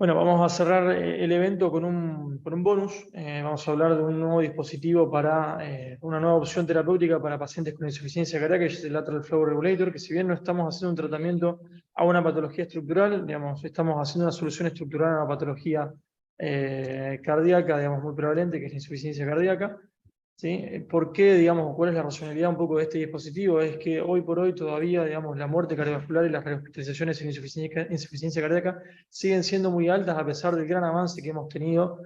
Bueno, vamos a cerrar el evento con un bonus. Vamos a hablar de un nuevo dispositivo para una nueva opción terapéutica para pacientes con insuficiencia cardíaca, que es el Lateral Flow Regulator, que si bien no estamos haciendo un tratamiento a una patología estructural, digamos, estamos haciendo una solución estructural a una patología cardíaca, digamos, muy prevalente, que es la insuficiencia cardíaca. ¿Sí? ¿Por qué, digamos, cuál es la racionalidad un poco de este dispositivo? Es que hoy por hoy todavía, digamos, la muerte cardiovascular y las rehospitalizaciones en insuficiencia cardíaca siguen siendo muy altas a pesar del gran avance que hemos tenido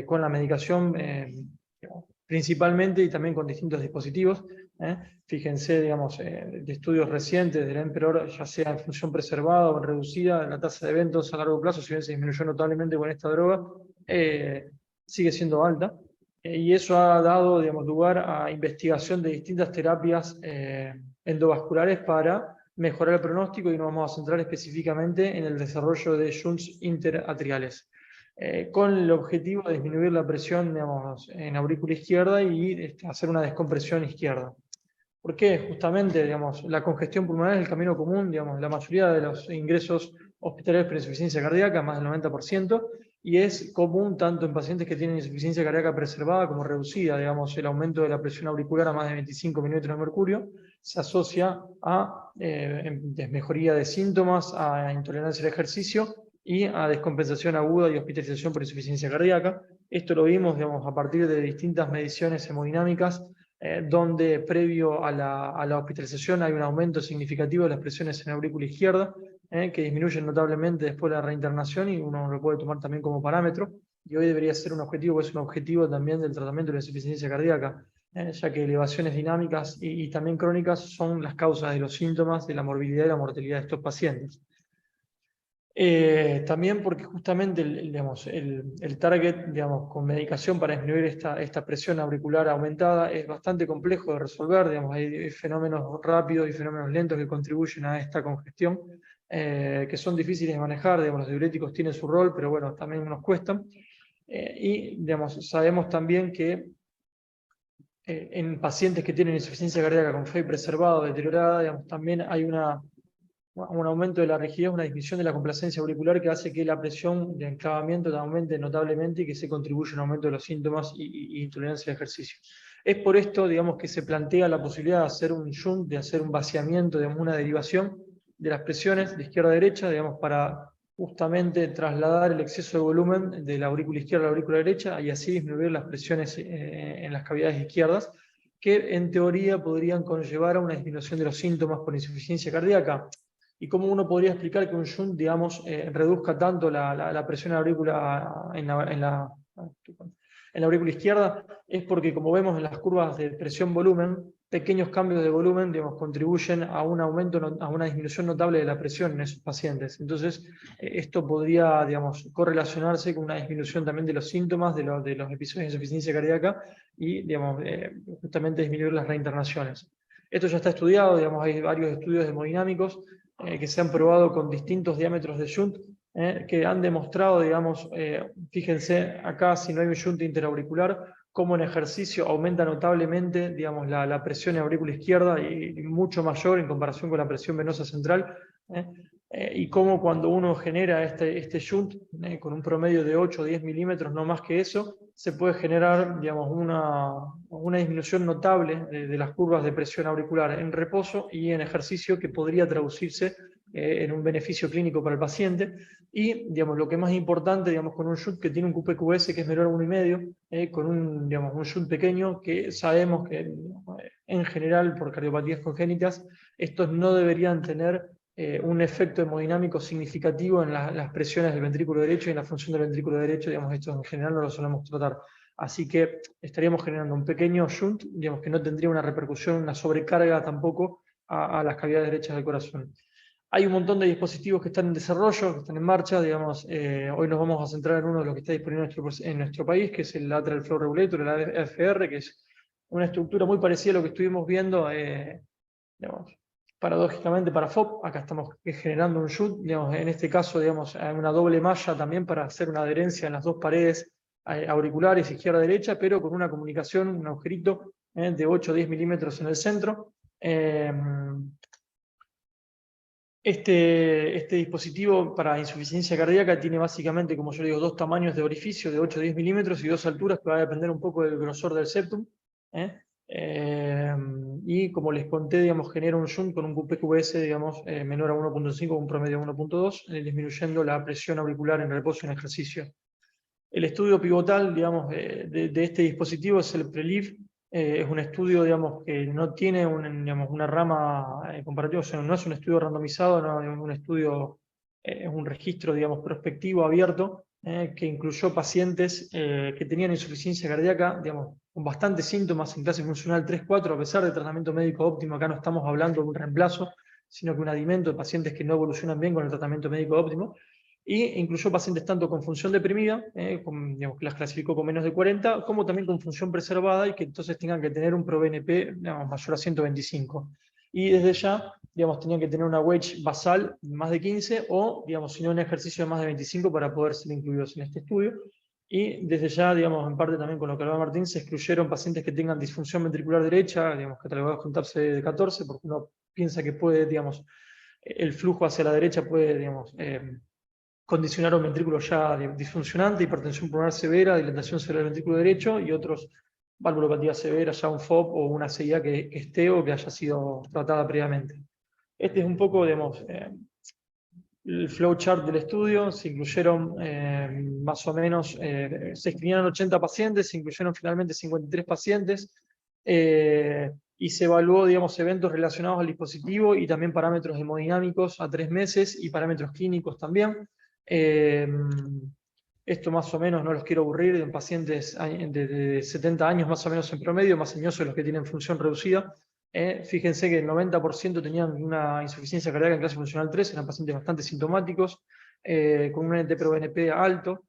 con la medicación, digamos, principalmente y también con distintos dispositivos. ¿Eh? Fíjense, digamos, de estudios recientes del Emperor, ya sea en función preservada o reducida, la tasa de eventos a largo plazo, si bien se disminuyó notablemente con esta droga, sigue siendo alta. Y eso ha dado, digamos, lugar a investigación de distintas terapias endovasculares para mejorar el pronóstico, y nos vamos a centrar específicamente en el desarrollo de shunts interatriales, con el objetivo de disminuir la presión, digamos, en aurícula izquierda y hacer una descompresión izquierda. ¿Por qué? Justamente, digamos, la congestión pulmonar es el camino común, digamos, la mayoría de los ingresos hospitalarios por insuficiencia cardíaca, más del 90%, y es común tanto en pacientes que tienen insuficiencia cardíaca preservada como reducida. Digamos, el aumento de la presión auricular a más de 25 milímetros de mercurio se asocia a desmejoría de síntomas, a intolerancia al ejercicio y a descompensación aguda y hospitalización por insuficiencia cardíaca. Esto lo vimos, digamos, a partir de distintas mediciones hemodinámicas, donde previo a la hospitalización hay un aumento significativo de las presiones en la aurícula izquierda, que disminuyen notablemente después de la reinternación, y uno lo puede tomar también como parámetro. Y hoy debería ser un objetivo, es un objetivo también del tratamiento de la insuficiencia cardíaca, ya que elevaciones dinámicas y también crónicas son las causas de los síntomas, de la morbilidad y la mortalidad de estos pacientes. También porque justamente digamos, el target, digamos, con medicación para disminuir esta presión auricular aumentada es bastante complejo de resolver. Digamos, hay fenómenos rápidos y fenómenos lentos que contribuyen a esta congestión, que son difíciles de manejar. Digamos, los diuréticos tienen su rol, pero bueno, también nos cuestan. Y digamos, sabemos también que en pacientes que tienen insuficiencia cardíaca con FEI preservado, deteriorada, digamos, también hay un aumento de la rigidez, una disminución de la complacencia auricular que hace que la presión de enclavamiento aumente notablemente y que se contribuye a un aumento de los síntomas y intolerancia al ejercicio. Es por esto, digamos, que se plantea la posibilidad de hacer un shunt, de hacer un vaciamiento, digamos, una derivación de las presiones de izquierda a derecha, digamos, para justamente trasladar el exceso de volumen de la aurícula izquierda a la aurícula derecha y así disminuir las presiones en las cavidades izquierdas, que en teoría podrían conllevar a una disminución de los síntomas por insuficiencia cardíaca. ¿Y cómo uno podría explicar que un shunt, digamos, reduzca tanto la presión aurícula en la aurícula izquierda? Es porque, como vemos en las curvas de presión-volumen, pequeños cambios de volumen, digamos, contribuyen a un aumento, a una disminución notable de la presión en esos pacientes. Entonces, esto podría, digamos, correlacionarse con una disminución también de los síntomas de los episodios de insuficiencia cardíaca y, digamos, justamente disminuir las reinternaciones. Esto ya está estudiado, digamos, hay varios estudios hemodinámicos que se han probado con distintos diámetros de shunt, que han demostrado, digamos, fíjense acá, si no hay un shunt interauricular, cómo en ejercicio aumenta notablemente, digamos, la presión en aurícula izquierda y mucho mayor en comparación con la presión venosa central, y cómo cuando uno genera este shunt con un promedio de 8 o 10 milímetros, no más que eso, se puede generar, digamos, una disminución notable de las curvas de presión auricular en reposo y en ejercicio, que podría traducirse en un beneficio clínico para el paciente. Y, digamos, lo que es más importante, digamos, con un shunt que tiene un QPQS que es menor a 1,5, con digamos, un shunt pequeño, que sabemos que en general por cardiopatías congénitas estos no deberían tener un efecto hemodinámico significativo en las presiones del ventrículo derecho y en la función del ventrículo derecho. Digamos, esto en general no lo solemos tratar. Así que estaríamos generando un pequeño shunt, digamos, que no tendría una repercusión, una sobrecarga tampoco a las cavidades derechas del corazón. Hay un montón de dispositivos que están en desarrollo, que están en marcha. Digamos, hoy nos vamos a centrar en uno de los que está disponible en nuestro país, que es el Lateral Flow Regulator, el AFR, que es una estructura muy parecida a lo que estuvimos viendo, digamos, paradójicamente para FOP. Acá estamos generando un shunt, digamos, en este caso, digamos, una doble malla también para hacer una adherencia en las dos paredes auriculares, izquierda-derecha, pero con una comunicación, un agujerito de 8 o 10 milímetros en el centro. Este dispositivo para insuficiencia cardíaca tiene básicamente, como yo digo, dos tamaños de orificio de 8 a 10 milímetros y dos alturas que va a depender un poco del grosor del septum. ¿Eh? Y como les conté, digamos, genera un shunt con un PQS, digamos, menor a 1.5, un promedio de 1.2, disminuyendo la presión auricular en reposo en ejercicio. El estudio pivotal, digamos, de este dispositivo es el PRELIV. Es un estudio, digamos, que no tiene digamos, una rama comparativa, o sea, no es un estudio randomizado, no es un estudio, es un registro, digamos, prospectivo abierto, que incluyó pacientes que tenían insuficiencia cardíaca, digamos, con bastantes síntomas en clase funcional 3-4, a pesar de tratamiento médico óptimo. Acá no estamos hablando de un reemplazo, sino que un adimento de pacientes que no evolucionan bien con el tratamiento médico óptimo. Y incluyó pacientes tanto con función deprimida, digamos, que las clasificó con menos de 40, como también con función preservada y que entonces tengan que tener un ProBNP, digamos, mayor a 125. Y desde ya, digamos, tenían que tener una wedge basal más de 15 o, digamos, si no, un ejercicio de más de 25 para poder ser incluidos en este estudio. Y desde ya, digamos, en parte también con lo que hablaba Martín, se excluyeron pacientes que tengan disfunción ventricular derecha, digamos, catalogados con TAPS de 14, porque uno piensa que puede, digamos, el flujo hacia la derecha puede, digamos, condicionar un ventrículo ya disfuncionante, hipertensión pulmonar severa, dilatación severa del ventrículo derecho y otros valvulopatía severa, ya un FOP o una CIA que esté o que haya sido tratada previamente. Este es un poco, digamos, el flowchart del estudio. Se incluyeron más o menos, se escribieron 80 pacientes, se incluyeron finalmente 53 pacientes y se evaluó, digamos, eventos relacionados al dispositivo y también parámetros hemodinámicos a 3 meses y parámetros clínicos también. Esto más o menos, no los quiero aburrir, en pacientes de 70 años más o menos en promedio, más añosos los que tienen función reducida. Fíjense que el 90% tenían una insuficiencia cardíaca en clase funcional 3, eran pacientes bastante sintomáticos, con un NT-proBNP alto.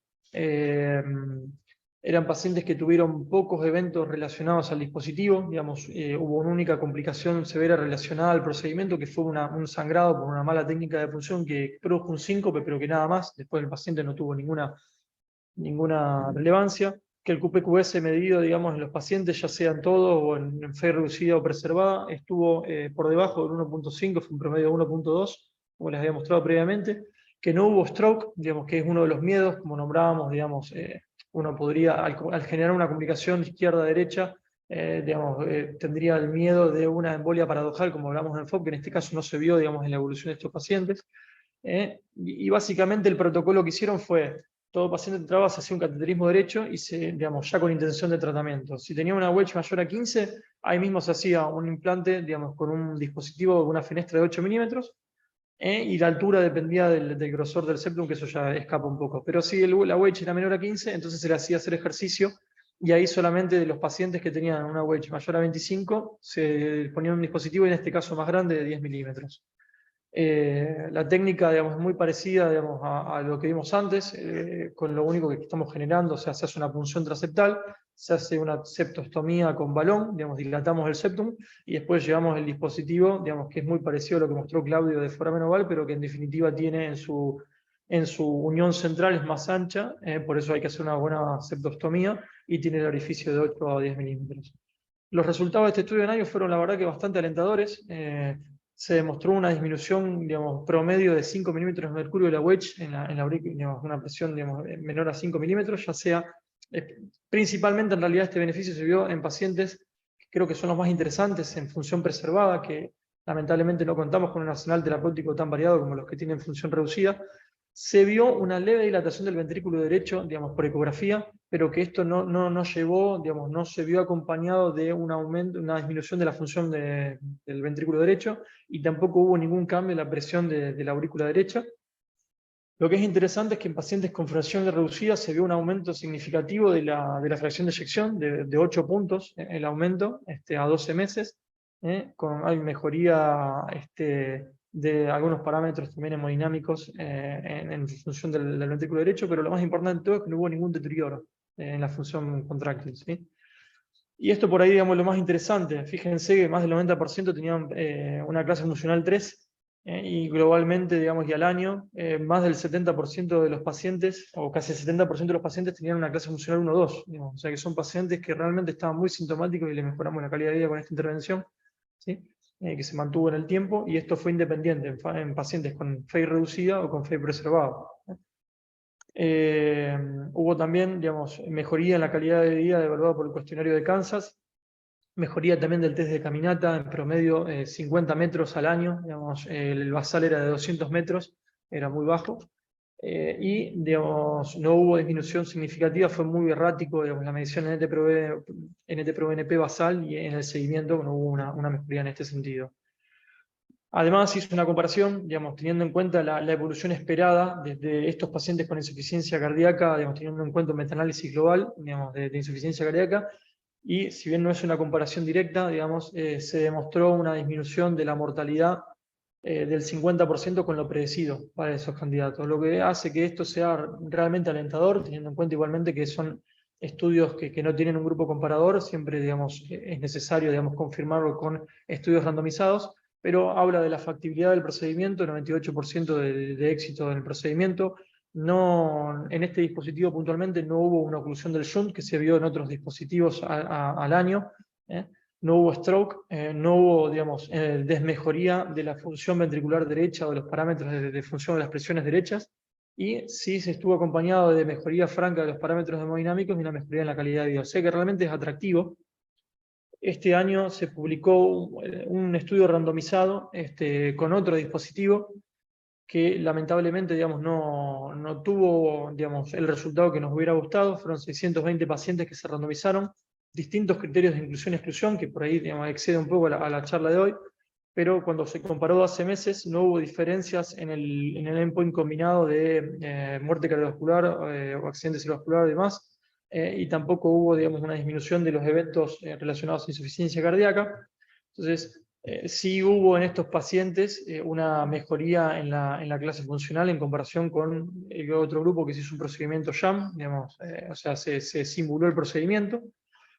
Eran pacientes que tuvieron pocos eventos relacionados al dispositivo, digamos, hubo una única complicación severa relacionada al procedimiento, que fue un sangrado por una mala técnica de punción que produjo un síncope, pero que nada más. Después el paciente no tuvo ninguna relevancia. Que el QPQS medido, digamos, en los pacientes, ya sean todos o en fe reducida o preservada, estuvo por debajo del 1.5, fue un promedio de 1.2, como les había mostrado previamente. Que no hubo stroke, digamos, que es uno de los miedos, como nombrábamos, digamos, uno podría, al generar una comunicación izquierda-derecha, digamos, tendría el miedo de una embolia paradojal, como hablamos en el FOP, que en este caso no se vio, digamos, en la evolución de estos pacientes. Y básicamente el protocolo que hicieron fue, todo paciente entraba, se hacía un cateterismo derecho y digamos, ya con intención de tratamiento. Si tenía una wedge mayor a 15, ahí mismo se hacía un implante, digamos, con un dispositivo, una fenestra de 8 milímetros, y la altura dependía del grosor del septum, que eso ya escapa un poco. Pero si la wedge era menor a 15, entonces se le hacía hacer ejercicio, y ahí solamente de los pacientes que tenían una wedge mayor a 25, se ponía un dispositivo, en este caso más grande, de 10 milímetros. La técnica, digamos, es muy parecida, digamos, a lo que vimos antes, con lo único que estamos generando, o sea, se hace una punción transeptal, se hace una septostomía con balón, digamos, dilatamos el septum, y después llevamos el dispositivo, digamos, que es muy parecido a lo que mostró Claudio de foramen oval, pero que en definitiva tiene en su unión central es más ancha, por eso hay que hacer una buena septostomía, y tiene el orificio de 8 a 10 milímetros. Los resultados de este estudio en años fueron, la verdad, que bastante alentadores. Se demostró una disminución, digamos, promedio de 5 milímetros de mercurio de la wedge en la digamos, una presión, digamos, menor a 5 milímetros, ya sea, principalmente en realidad este beneficio se vio en pacientes que creo que son los más interesantes en función preservada, que lamentablemente no contamos con un arsenal terapéutico tan variado como los que tienen función reducida. Se vio una leve dilatación del ventrículo derecho, digamos, por ecografía, pero que esto no llevó, digamos, no se vio acompañado de un aumento, una disminución de la función del ventrículo derecho, y tampoco hubo ningún cambio en la presión de la aurícula derecha. Lo que es interesante es que en pacientes con fracción reducida se vio un aumento significativo de la fracción de eyección, de 8 puntos el aumento a 12 meses, hay mejoría de algunos parámetros también hemodinámicos en función del ventrículo derecho, pero lo más importante de todo es que no hubo ningún deterioro en la función contráctil, ¿sí? Y esto por ahí, digamos, lo más interesante. Fíjense que más del 90% tenían una clase funcional 3, y globalmente, digamos, y al año, más del 70% de los pacientes, o casi el 70% de los pacientes tenían una clase funcional 1-2. Digamos. O sea que son pacientes que realmente estaban muy sintomáticos y les mejoramos la calidad de vida con esta intervención, ¿sí? que se mantuvo en el tiempo, y esto fue independiente en pacientes con FEI reducida o con FEI preservada. Hubo también, digamos, mejoría en la calidad de vida evaluada por el cuestionario de Kansas, mejoría también del test de caminata, en promedio 50 metros al año, digamos, el basal era de 200 metros, era muy bajo, y digamos, no hubo disminución significativa, fue muy errático, digamos, la medición en NT-proBNP basal, y en el seguimiento no hubo una mejoría en este sentido. Además, hizo una comparación, digamos, teniendo en cuenta la evolución esperada desde estos pacientes con insuficiencia cardíaca, digamos, teniendo en cuenta un metaanálisis global, digamos, de insuficiencia cardíaca, y si bien no es una comparación directa, digamos, se demostró una disminución de la mortalidad del 50% con lo predecido para esos candidatos, lo que hace que esto sea realmente alentador, teniendo en cuenta igualmente que son estudios que no tienen un grupo comparador, siempre, digamos, es necesario, digamos, confirmarlo con estudios randomizados, pero habla de la factibilidad del procedimiento, 98% de éxito en el procedimiento. No, en este dispositivo puntualmente no hubo una oclusión del shunt que se vio en otros dispositivos al año, no hubo stroke, no hubo, digamos, desmejoría de la función ventricular derecha o de los parámetros de función de las presiones derechas, y sí se estuvo acompañado de mejoría franca de los parámetros hemodinámicos y una mejoría en la calidad de vida. O sea que realmente es atractivo. Este año se publicó un estudio randomizado con otro dispositivo que lamentablemente, digamos, no tuvo, digamos, el resultado que nos hubiera gustado. Fueron 620 pacientes que se randomizaron, distintos criterios de inclusión y exclusión, que por ahí, digamos, excede un poco a la charla de hoy, pero cuando se comparó hace meses no hubo diferencias en el endpoint combinado de muerte cardiovascular o accidente cerebrovascular y demás, y tampoco hubo, digamos, una disminución de los eventos relacionados a insuficiencia cardíaca. Entonces, sí hubo en estos pacientes una mejoría en la clase funcional en comparación con el otro grupo que se hizo un procedimiento sham, digamos, o sea, se simuló el procedimiento.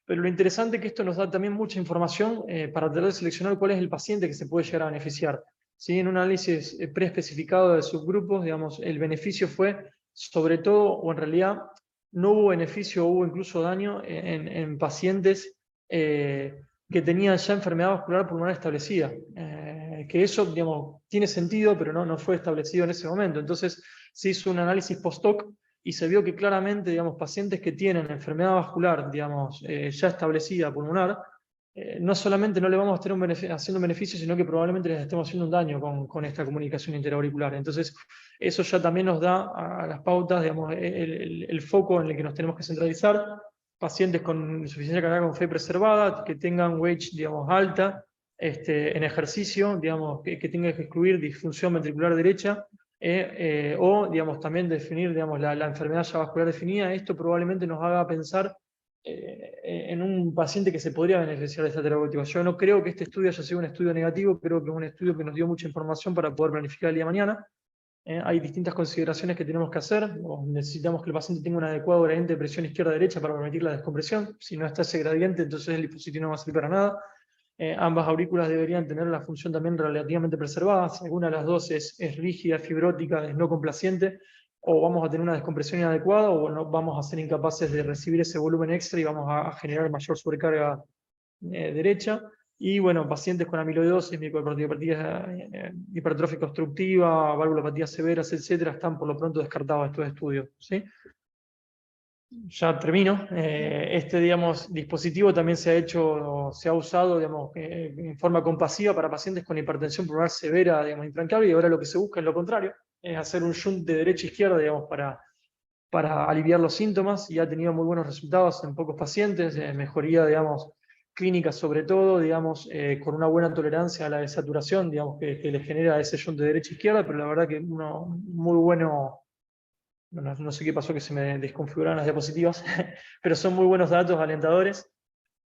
Pero lo interesante es que esto nos da también mucha información para tratar de seleccionar cuál es el paciente que se puede llegar a beneficiar. ¿Sí? En un análisis preespecificado de subgrupos, digamos, el beneficio fue sobre todo, o en realidad no hubo beneficio, hubo incluso daño en pacientes que tenían ya enfermedad vascular pulmonar establecida. Que eso, digamos, tiene sentido, pero no fue establecido en ese momento. Entonces se hizo un análisis post-hoc y se vio que claramente, digamos, pacientes que tienen enfermedad vascular, digamos, ya establecida pulmonar, no solamente no le vamos a estar haciendo un beneficio, sino que probablemente les estemos haciendo un daño con esta comunicación interauricular. Entonces, eso ya también nos da a las pautas, digamos, el foco en el que nos tenemos que centralizar. Pacientes con insuficiencia cardíaca con fe preservada, que tengan WAGE, digamos, alta, en ejercicio, digamos, que tenga que excluir disfunción ventricular derecha, o, digamos, también definir, digamos, la enfermedad ya vascular definida. Esto probablemente nos haga pensar en un paciente que se podría beneficiar de esta terapéutica. Yo no creo que este estudio haya sido un estudio negativo, creo que es un estudio que nos dio mucha información para poder planificar el día de mañana. Hay distintas consideraciones que tenemos que hacer. Necesitamos que el paciente tenga un adecuado gradiente de presión izquierda-derecha para permitir la descompresión. Si no está ese gradiente, entonces el dispositivo no va a servir para nada. Ambas aurículas deberían tener la función también relativamente preservada. Si alguna de las dos es rígida, fibrótica, es no complaciente, o vamos a tener una descompresión inadecuada, o no, vamos a ser incapaces de recibir ese volumen extra y vamos a generar mayor sobrecarga derecha. Y bueno, pacientes con amiloidosis, micocardiopatía hipertrófica obstructiva, valvulopatías severas, etcétera, están por lo pronto descartados estos estudios. ¿Sí? Ya termino. Digamos, dispositivo también se ha usado, digamos, en forma compasiva para pacientes con hipertensión pulmonar severa, digamos, intrancable, y ahora lo que se busca es lo contrario, es hacer un shunt de derecha a izquierda, digamos, para aliviar los síntomas, y ha tenido muy buenos resultados en pocos pacientes, mejoría, digamos, clínica sobre todo, digamos, con una buena tolerancia a la desaturación, digamos, que le genera ese shunt de derecha a izquierda, pero la verdad que muy bueno. No sé qué pasó, que se me desconfiguraron las diapositivas, pero son muy buenos datos alentadores,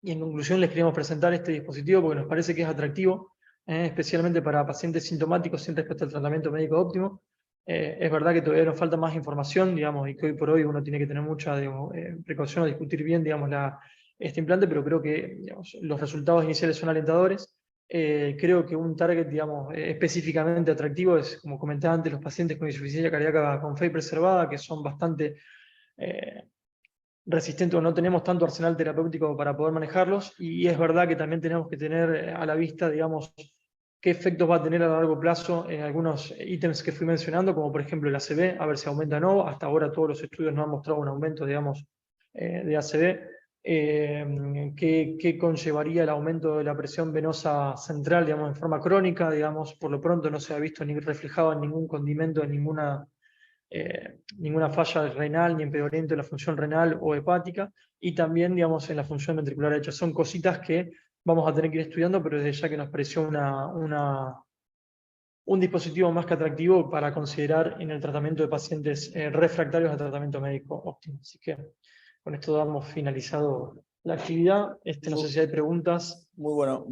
y en conclusión les queríamos presentar este dispositivo porque nos parece que es atractivo, especialmente para pacientes sintomáticos sin respecto al tratamiento médico óptimo. Es verdad que todavía nos falta más información, digamos, y que hoy por hoy uno tiene que tener mucha, digamos, precaución a discutir bien, digamos, este implante, pero creo que, digamos, los resultados iniciales son alentadores. Creo que un target, digamos, específicamente atractivo es, como comentaba antes, los pacientes con insuficiencia cardíaca con fe preservada, que son bastante resistentes o no tenemos tanto arsenal terapéutico para poder manejarlos, y es verdad que también tenemos que tener a la vista, digamos, qué efectos va a tener a largo plazo en algunos ítems que fui mencionando, como por ejemplo el ACV, a ver si aumenta o no. Hasta ahora todos los estudios no han mostrado un aumento, digamos, de ACV. ¿Qué conllevaría el aumento de la presión venosa central, digamos, en forma crónica? Digamos, por lo pronto no se ha visto ni reflejado en ningún condimento, en ninguna falla renal ni empeoramiento de la función renal o hepática, y también, digamos, en la función ventricular derecha. Son cositas que vamos a tener que ir estudiando, pero desde ya que nos pareció un dispositivo más que atractivo para considerar en el tratamiento de pacientes refractarios al tratamiento médico óptimo. Así que con esto damos finalizado la actividad. No sé si hay preguntas. Muy bueno.